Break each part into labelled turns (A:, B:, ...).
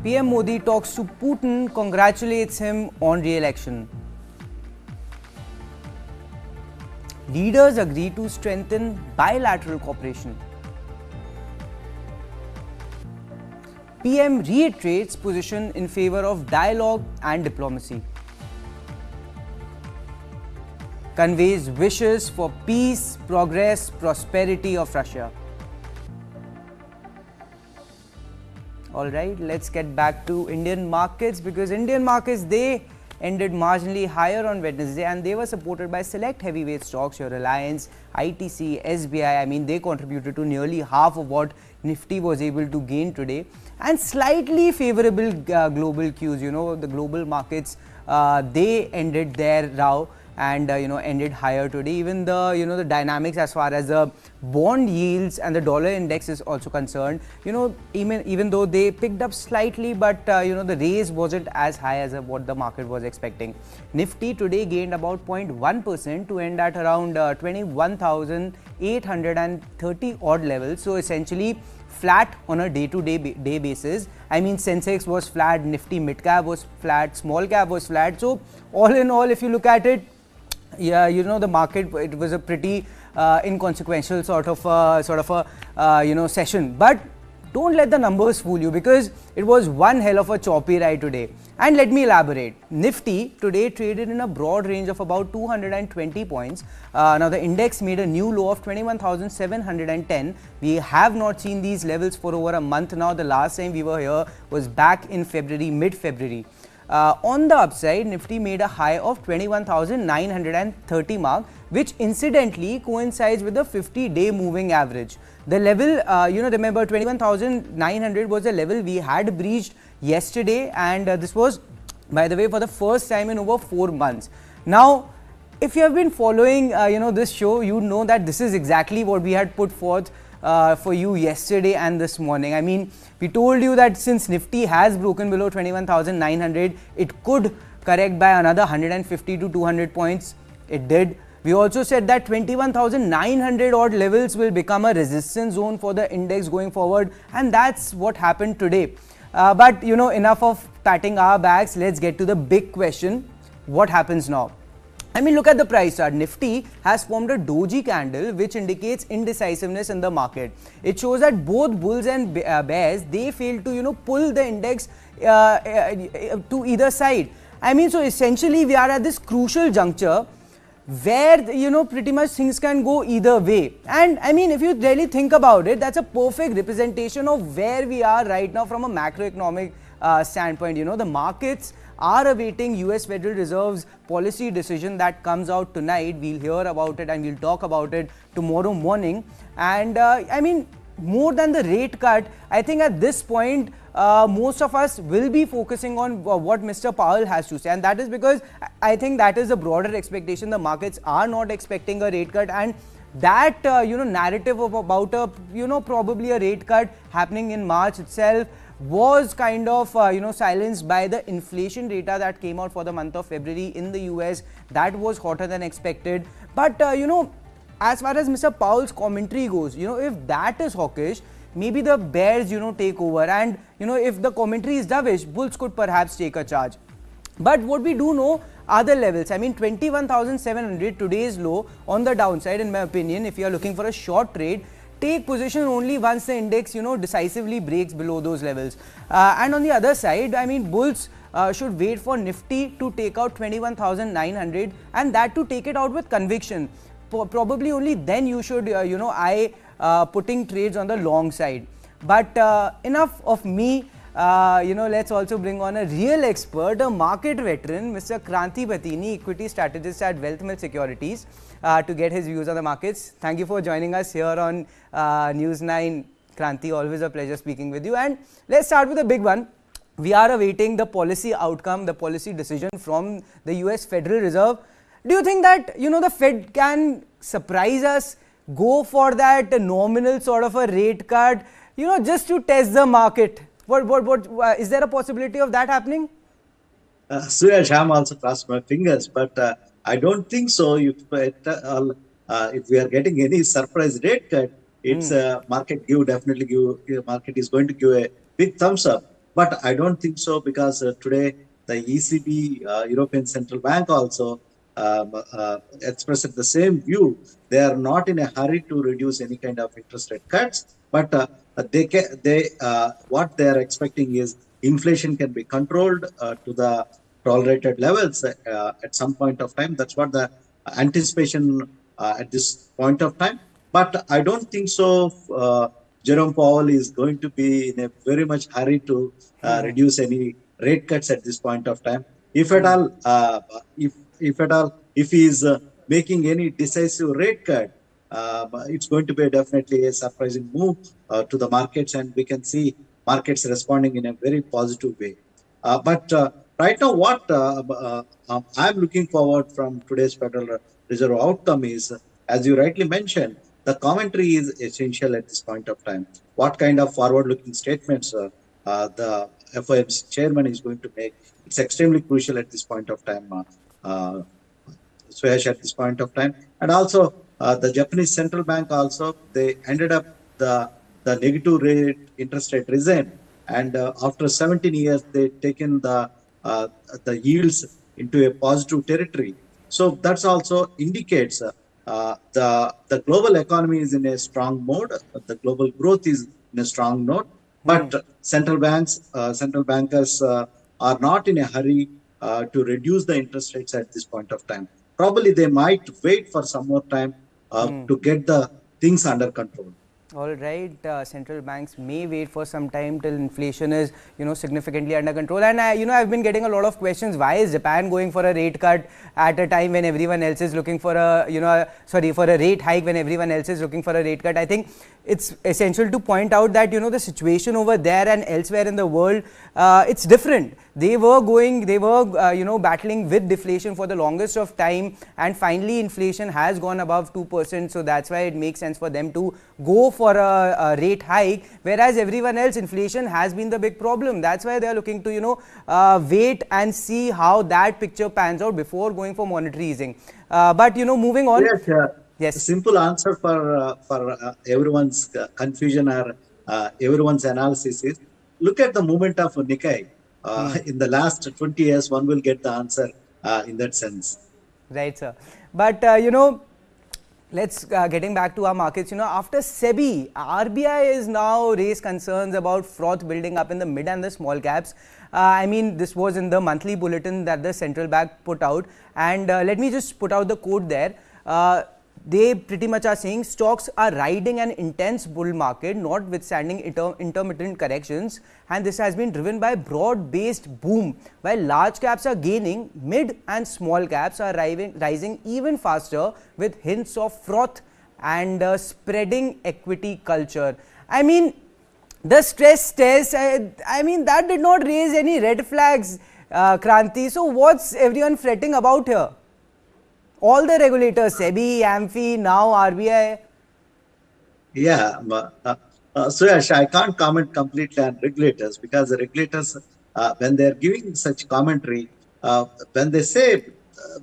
A: PM Modi talks to Putin, congratulates him on re-election. Leaders agree to strengthen bilateral cooperation. PM reiterates position in favor of dialogue and diplomacy. Conveys wishes for peace, progress, prosperity of Russia. Alright, let's get back to Indian markets, because Indian markets, they ended marginally higher on Wednesday and they were supported by select heavyweight stocks, your Reliance, ITC, SBI. I mean, they contributed to nearly half of what Nifty was able to gain today, and slightly favorable global cues. You know, the global markets, they ended their row and ended higher today. Even the the dynamics as far as the bond yields and the dollar index is also concerned, even though they picked up slightly, but the raise wasn't as high as what the market was expecting. Nifty today gained about 0.1% to end at around 21,830 odd levels. So essentially flat on a day-to-day basis. I mean, Sensex was flat, Nifty mid-cap was flat, small-cap was flat. So all in all, if you look at it, yeah, the market, it was a pretty inconsequential sort of a session. But don't let the numbers fool you, because it was one hell of a choppy ride today. And let me elaborate. Nifty today traded in a broad range of about 220 points. Now the index made a new low of 21,710. We have not seen these levels for over a month now. The last time we were here was back in February, mid-February. On the upside, Nifty made a high of 21,930 mark, which incidentally coincides with the 50-day moving average. The level, remember 21,900 was the level we had breached yesterday, and this was, by the way, for the first time in over 4 months. Now, if you have been following, this show, you know that this is exactly what we had put forth for you yesterday and this morning. I mean, we told you that since Nifty has broken below 21,900, it could correct by another 150 to 200 points. It did. We also said that 21,900 odd levels will become a resistance zone for the index going forward, and that's what happened today. But enough of patting our backs. Let's get to the big question. What happens now? I mean, look at the price chart. Nifty has formed a doji candle, which indicates indecisiveness in the market. It shows that both bulls and bears, they failed to pull the index to either side. I mean, so essentially we are at this crucial juncture where pretty much things can go either way. And I mean, if you really think about it, that's a perfect representation of where we are right now from a macroeconomic standpoint. The markets are awaiting US Federal Reserve's policy decision that comes out tonight. We'll hear about it and we'll talk about it tomorrow morning. And I mean, more than the rate cut, I think at this point, most of us will be focusing on what Mr. Powell has to say. And that is because I think that is a broader expectation. The markets are not expecting a rate cut, and that narrative of about a probably a rate cut happening in March itself was kind of silenced by the inflation data that came out for the month of February in the US. That was hotter than expected. But as far as Mr. Powell's commentary goes, if that is hawkish, maybe the bears take over, and if the commentary is dovish, bulls could perhaps take a charge. But what we do know are the levels. I mean, 21,700 today's low on the downside, in my opinion. If you are looking for a short trade, take position only once the index decisively breaks below those levels. And on the other side, I mean, bulls should wait for Nifty to take out 21,900, and that to take it out with conviction. Probably only then you should putting trades on the long side. But enough of me. Let's also bring on a real expert, a market veteran, Mr. Kranti Bhatini, equity strategist at Wealth Mill Securities, to get his views on the markets. Thank you for joining us here on News9. Kranti, always a pleasure speaking with you. And let's start with the big one. We are awaiting the policy outcome, the policy decision from the US Federal Reserve. Do you think that, the Fed can surprise us, go for that nominal sort of a rate cut, just to test the market? What is there a possibility of that happening?
B: Suyash, I'm also crossed my fingers, but I don't think so. If we are getting any surprise rate cut, it's market is going to give a big thumbs up. But I don't think so, because today the ECB, European Central Bank, also expressed the same view. They are not in a hurry to reduce any kind of interest rate cuts, but what they are expecting is inflation can be controlled to the tolerated levels at some point of time. That's what the anticipation at this point of time. But I don't think so. Jerome Powell is going to be in a very much hurry to reduce any rate cuts at this point of time. If at all, if he is making any decisive rate cut, it's going to be definitely a surprising move to the markets, and we can see markets responding in a very positive way. But right now, what I'm looking forward from today's Federal Reserve outcome is, as you rightly mentioned, the commentary is essential at this point of time. What kind of forward-looking statements the FOMC chairman is going to make? It's extremely crucial at this point of time, Suyash, at this point of time. And also, the Japanese central bank also, they ended up the negative rate interest rate regime, and after 17 years, they've taken the yields into a positive territory. So that's also indicates the global economy is in a strong mode. The global growth is in a strong note, but central bankers are not in a hurry to reduce the interest rates at this point of time. Probably they might wait for some more time to get the things under control.
A: All right, central banks may wait for some time till inflation is, significantly under control. And I've been getting a lot of questions. Why is Japan going for a rate cut at a time when everyone else is looking for for a rate hike when everyone else is looking for a rate cut? I think it's essential to point out that, the situation over there and elsewhere in the world, it's different. They were battling with deflation for the longest of time, and finally inflation has gone above 2%. So that's why it makes sense for them to go for a rate hike, whereas everyone else, inflation has been the big problem. That's why they are looking to, wait and see how that picture pans out before going for monetary easing. But, moving on.
B: Yes,
A: Yes.
B: simple answer for everyone's confusion or everyone's analysis is, look at the movement of Nikkei. In the last 20 years, one will get the answer in that sense.
A: Right, sir. But, let's getting back to our markets. After SEBI, RBI is now raised concerns about froth building up in the mid and the small caps. This was in the monthly bulletin that the central bank put out. And let me just put out the quote there. They pretty much are saying stocks are riding an intense bull market, notwithstanding intermittent corrections, and this has been driven by broad-based boom. While large caps are gaining, mid and small caps are rising even faster, with hints of froth and spreading equity culture. The stress test, that did not raise any red flags, Kranti. So what's everyone fretting about here? All the regulators, SEBI, AMFI, now RBI.
B: Yeah, Suyash, I can't comment completely on regulators, because the regulators, when they're giving such commentary, when they say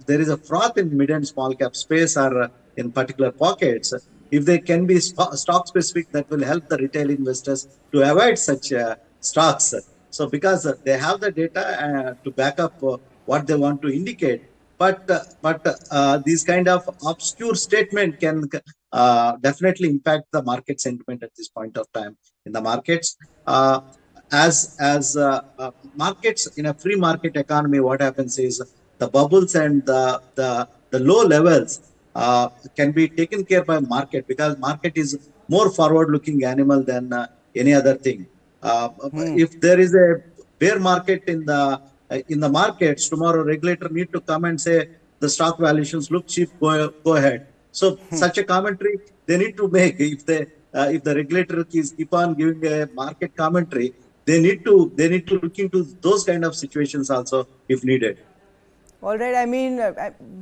B: there is a froth in mid and small cap space or in particular pockets, if they can be stock specific, that will help the retail investors to avoid such stocks. So because they have the data to back up what they want to indicate. But these kind of obscure statement can definitely impact the market sentiment at this point of time in the markets. As markets in a free market economy, what happens is the bubbles and the low levels can be taken care by market, because market is more forward-looking animal than any other thing. If there is a bear market in the markets, tomorrow regulator need to come and say the stock valuations look cheap, go ahead. So such a commentary they need to make. If the regulator keep on giving a market commentary, they need to look into those kind of situations also if needed.
A: All right.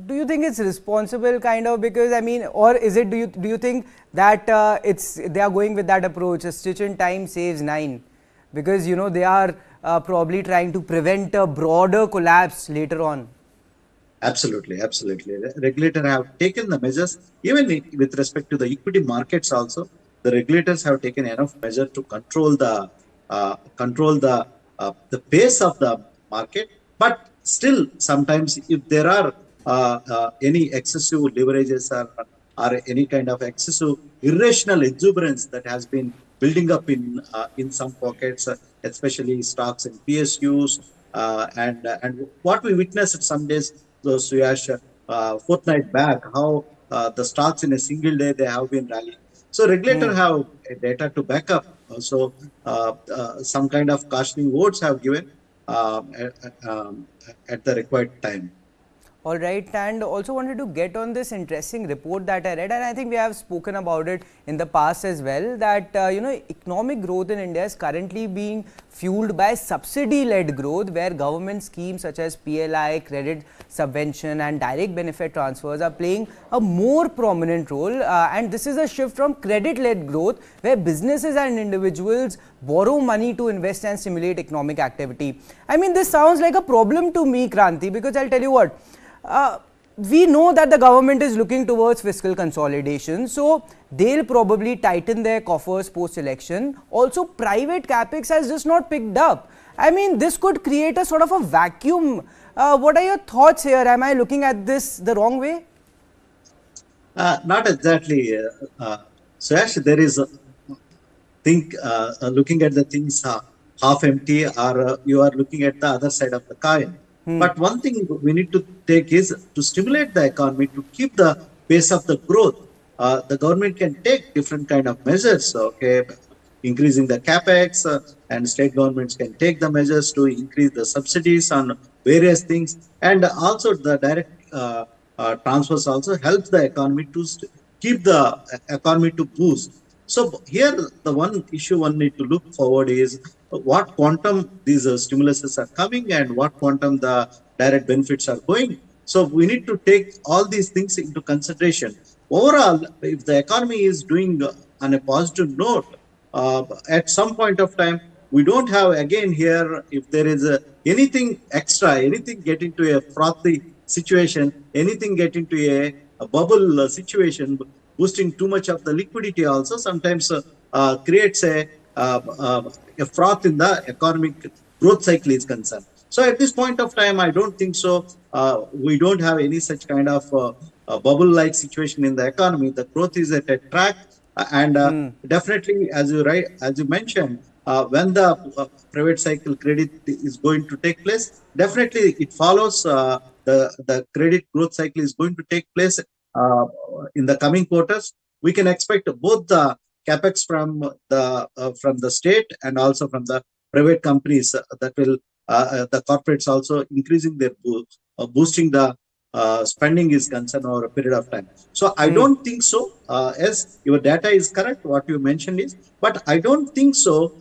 A: Do you think it's responsible kind of, because or is it, do you think that they are going with that approach, a stitch in time saves 9, because they are probably trying to prevent a broader collapse later on?
B: Absolutely. The regulator have taken the measures, even with respect to the equity markets also. The regulators have taken enough measure to control the the pace of the market. But still, sometimes if there are any excessive leverages or any kind of excessive irrational exuberance that has been building up in some pockets, especially stocks and PSUs, and what we witnessed some days, so Suyash, fortnight back, how the stocks in a single day they have been rallying. So regulator have data to back up. So some kind of cautioning words have given at the required time.
A: All right, and also wanted to get on this interesting report that I read, and I think we have spoken about it in the past as well, that economic growth in India is currently being fueled by subsidy-led growth, where government schemes such as PLI, credit subvention and direct benefit transfers are playing a more prominent role, and this is a shift from credit-led growth, where businesses and individuals borrow money to invest and stimulate economic activity. I mean, this sounds like a problem to me, Kranti, because I'll tell you what, we know that the government is looking towards fiscal consolidation, so they'll probably tighten their coffers post-election. Also, private capex has just not picked up. I mean, this could create a sort of a vacuum. What are your thoughts here? Am I looking at this the wrong way?
B: Not exactly. So actually, there is looking at the things half empty, or you are looking at the other side of the coin. But one thing we need to take is to stimulate the economy, to keep the pace of the growth. The government can take different kind of measures, okay, increasing the capex, and state governments can take the measures to increase the subsidies on various things, and also the direct transfers also helps the economy to keep the economy to boost. So here, the one issue one need to look forward is what quantum these stimuluses are coming and what quantum the direct benefits are going. So we need to take all these things into consideration. Overall, if the economy is doing on a positive note, at some point of time, we don't have again here, if there is anything extra, anything get into a frothy situation, anything get into a bubble situation, boosting too much of the liquidity also sometimes creates a froth in the economic growth cycle is concerned. So at this point of time, I don't think so. We don't have any such kind of bubble-like situation in the economy. The growth is at a track, and definitely, as you mentioned, when the private cycle credit is going to take place, definitely it follows the credit growth cycle is going to take place in the coming quarters. We can expect both the capex from the state and also from the private companies that will the corporates also increasing their boosting the spending is concerned over a period of time. So I don't think so. Yes, your data is correct. What you mentioned is, but I don't think so.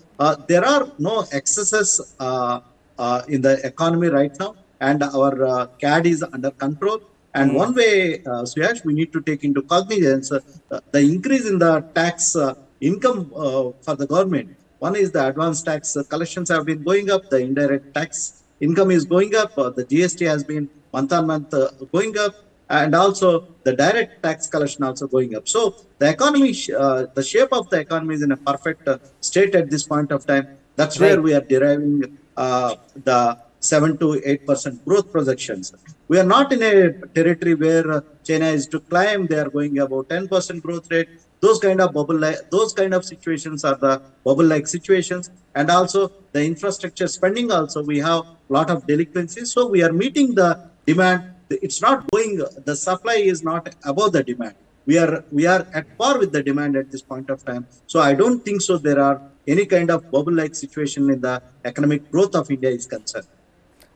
B: There are no excesses in the economy right now, and our CAD is under control. And one way, Suyash, we need to take into cognizance the increase in the tax income for the government. One is the advance tax collections have been going up, the indirect tax income is going up, the GST has been month on month going up, and also the direct tax collection also going up. So the economy, the shape of the economy is in a perfect state at this point of time. That's where we are deriving the 7 to 8% growth projections. We are not in a territory where China is to climb. They are going about 10% growth rate. Those kind of those kind of situations are the bubble-like situations. And also the infrastructure spending also, we have a lot of delinquencies. So we are meeting the demand. It's not going, the supply is not above the demand. We are at par with the demand at this point of time. So I don't think so there are any kind of bubble-like situation in the economic growth of India is concerned.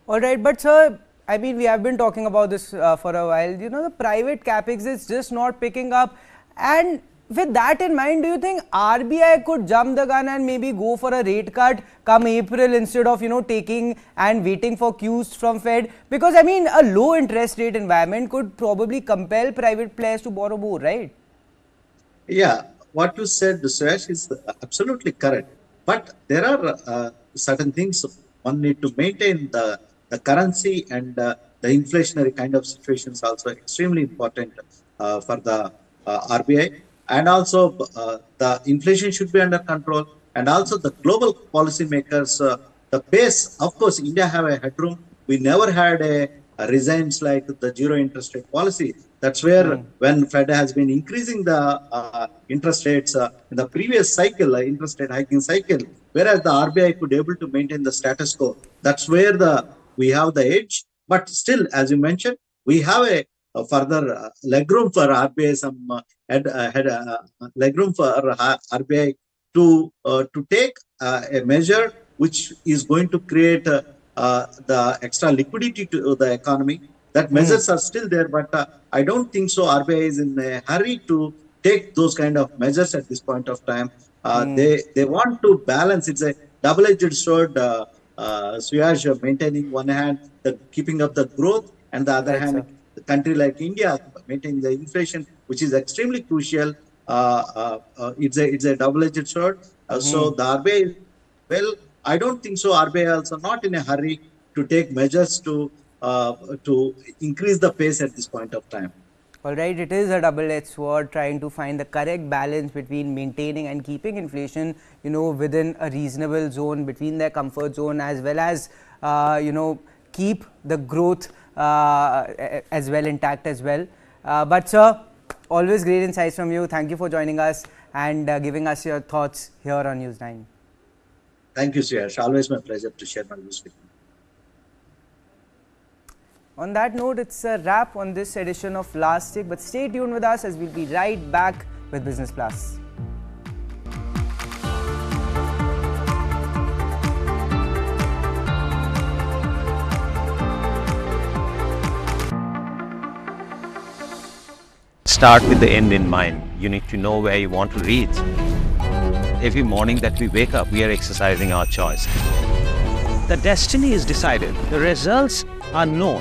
A: All right, but sir, I mean, we have been talking about this for a while. You know, the private capex is just not picking up. And with that in mind, do you think RBI could jump the gun and maybe go for a rate cut come April instead of, taking and waiting for cues from Fed? Because, I mean, a low interest rate environment could probably compel private players to borrow more, right?
B: Yeah, what you said, Suyash, is absolutely correct. But there are certain things one need to maintain the currency, and the inflationary kind of situations also extremely important for the RBI. And also the inflation should be under control, and also the global policymakers the pace, of course, India have a headroom. We never had a resigns like the zero interest rate policy. That's where when Fed has been increasing the interest rates in the previous cycle, interest rate hiking cycle, whereas the RBI could able to maintain the status quo. That's where we have the edge. But still, as you mentioned, we have a further legroom for RBI, some legroom for RBI to take a measure which is going to create the extra liquidity to the economy. That measures are still there, but I don't think so. RBI is in a hurry to take those kind of measures at this point of time. They want to balance. It's a double-edged sword. Suyash, maintaining one hand, keeping up the growth, and the other hand, a country like India maintaining the inflation, which is extremely crucial. It's a double-edged sword. So the RBI, well, I don't think so. RBI also not in a hurry to take measures to increase the pace at this point of time.
A: All right, it is a double-edged sword, trying to find the correct balance between maintaining and keeping inflation, within a reasonable zone, between their comfort zone, as well as, keep the growth as well intact as well. But sir, always great insights from you. Thank you for joining us and giving us your thoughts here on News9.
B: Thank you, Suyash. Always my pleasure to share my views with you.
A: On that note, it's a wrap on this edition of Last Tick, but stay tuned with us as we'll be right back with Business Plus.
C: Start with the end in mind. You need to know where you want to reach. Every morning that we wake up, we are exercising our choice. The destiny is decided. The results are known.